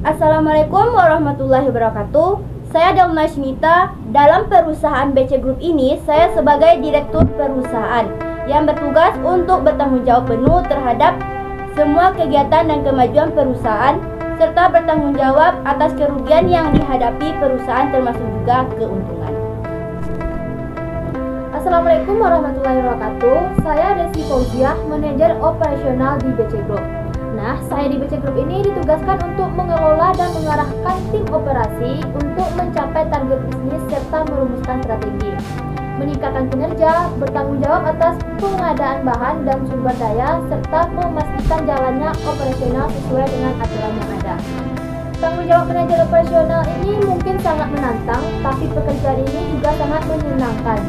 Assalamualaikum warahmatullahi wabarakatuh. Saya Delma Shnita. Dalam perusahaan BC Group ini, saya sebagai direktur perusahaan yang bertugas untuk bertanggung jawab penuh terhadap semua kegiatan dan kemajuan perusahaan serta bertanggung jawab atas kerugian yang dihadapi perusahaan termasuk juga keuntungan. Assalamualaikum warahmatullahi wabarakatuh. Saya Desi Fauziah, manajer operasional di BC Group. Nah, saya di BC Group ini ditugaskan untuk mengelola dan mengarahkan tim operasi untuk mencapai target bisnis serta merumuskan strategi, meningkatkan kinerja, bertanggung jawab atas pengadaan bahan dan sumber daya, serta memastikan jalannya operasional sesuai dengan aturan yang ada. Tanggung jawab manajer operasional ini mungkin sangat menantang, tapi pekerjaan ini juga sangat menyenangkan.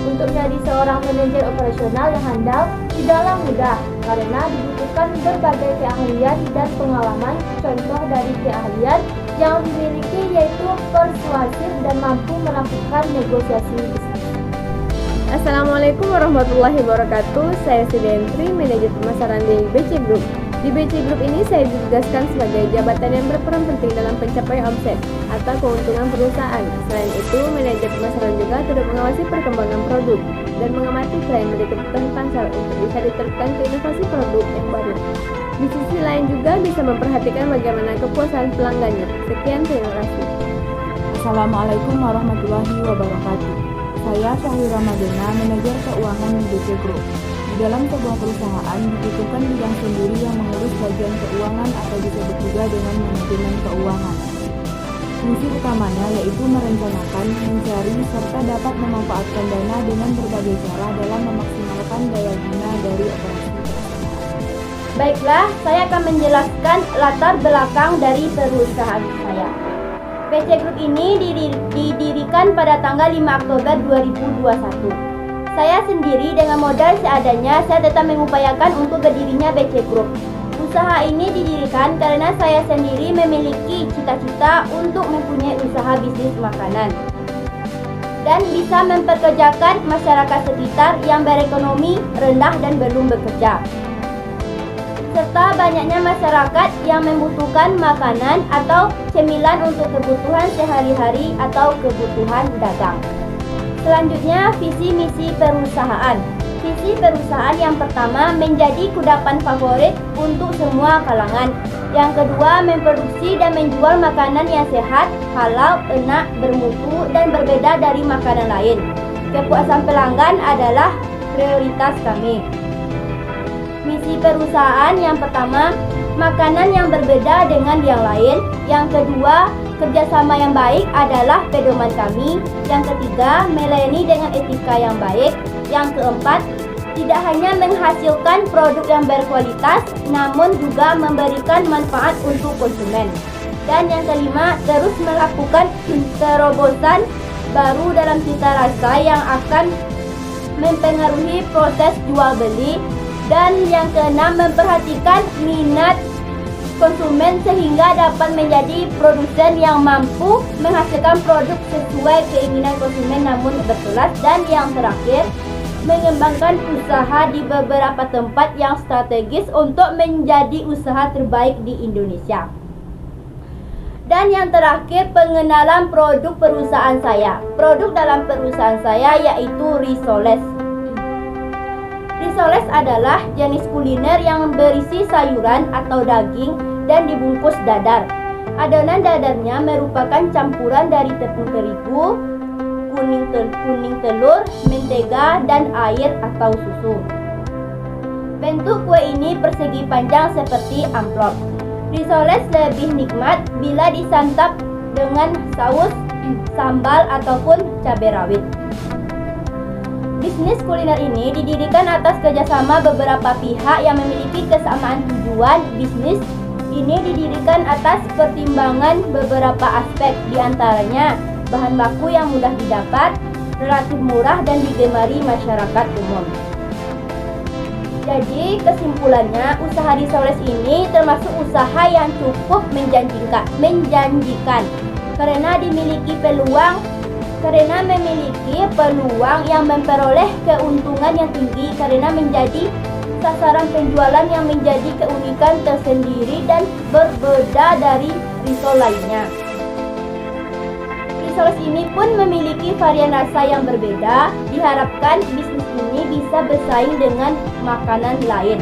Untuk menjadi seorang manajer operasional yang handal tidaklah mudah karena dibutuhkan berbagai keahlian dan pengalaman. Contoh dari keahlian yang dimiliki yaitu persuasif dan mampu melakukan negosiasi bisnis. Assalamualaikum warahmatullahi wabarakatuh. Saya Sidentri, manajer pemasaran di BC Group. Di BC Group ini saya ditugaskan sebagai jabatan yang berperan penting dalam pencapaian omset atau keuntungan perusahaan. Selain itu, manajer pemasaran juga turut mengawasi perkembangan produk dan mengamati tren dari kebutuhan pasar untuk bisa diterapkan ke inovasi produk yang baru. Di sisi lain juga bisa memperhatikan bagaimana kepuasan pelanggannya. Sekian, terima kasih. Assalamualaikum warahmatullahi wabarakatuh. Saya Syahri Ramadana, manajer keuangan di BC Group. Di dalam sebuah perusahaan dibutuhkan bidang sendiri yang mengurus bagian keuangan atau disebut juga dengan manajemen keuangan. Fungsi utamanya yaitu merencanakan, mencari, serta dapat memanfaatkan dana dengan berbagai cara dalam memaksimalkan daya guna dari operasi perusahaan. Baiklah, saya akan menjelaskan latar belakang dari perusahaan saya. BC Group ini didirikan pada tanggal 5 Oktober 2021. Saya sendiri dengan modal seadanya, saya tetap mengupayakan untuk berdirinya BC Group. Usaha ini didirikan karena saya sendiri memiliki cita-cita untuk mempunyai usaha bisnis makanan dan bisa memperkerjakan masyarakat sekitar yang berekonomi rendah dan belum bekerja, serta banyaknya masyarakat yang membutuhkan makanan atau cemilan untuk kebutuhan sehari-hari atau kebutuhan dagang. Selanjutnya, visi misi perusahaan. Visi perusahaan yang pertama menjadi kudapan favorit untuk semua kalangan. Yang kedua, memproduksi dan menjual makanan yang sehat, halal, enak, bermutu, dan berbeda dari makanan lain. Kepuasan pelanggan adalah prioritas kami. Misi perusahaan yang pertama, makanan yang berbeda dengan yang lain. Yang kedua, kerjasama yang baik adalah pedoman kami. Yang ketiga, melayani dengan etika yang baik. Yang keempat, tidak hanya menghasilkan produk yang berkualitas, namun juga memberikan manfaat untuk konsumen. Dan yang kelima, terus melakukan terobosan baru dalam cita rasa yang akan mempengaruhi proses jual beli. Dan yang keenam, memperhatikan minat konsumen sehingga dapat menjadi produsen yang mampu menghasilkan produk sesuai keinginan konsumen namun berkelas. Dan yang terakhir, mengembangkan usaha di beberapa tempat yang strategis untuk menjadi usaha terbaik di Indonesia. Dan yang terakhir, pengenalan produk perusahaan saya. Produk dalam perusahaan saya yaitu risoles. Risoles adalah jenis kuliner yang berisi sayuran atau daging dan dibungkus dadar. Adonan dadarnya merupakan campuran dari tepung terigu, kuning telur, mentega, dan air atau susu. Bentuk kue ini persegi panjang seperti amplop. Risoles lebih nikmat bila disantap dengan saus, sambal, ataupun cabai rawit. Bisnis kuliner ini didirikan atas kerjasama beberapa pihak yang memiliki kesamaan tujuan. Bisnis ini didirikan atas pertimbangan beberapa aspek, diantaranya bahan baku yang mudah didapat, relatif murah, dan digemari masyarakat umum. Jadi kesimpulannya, usaha risoles ini termasuk usaha yang cukup menjanjikan karena memiliki peluang yang memperoleh keuntungan yang tinggi karena menjadi sasaran penjualan yang menjadi keunikan tersendiri dan berbeda dari risol lainnya. Risol ini pun memiliki varian rasa yang berbeda. Diharapkan bisnis ini bisa bersaing dengan makanan lain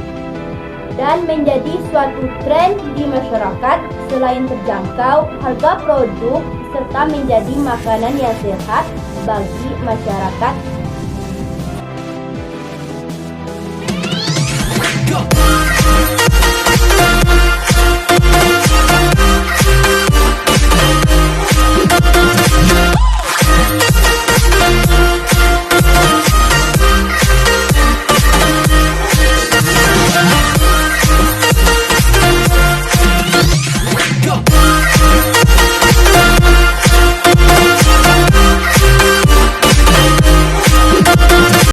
dan menjadi suatu tren di masyarakat. Selain terjangkau harga produk serta menjadi makanan yang sehat bagi masyarakat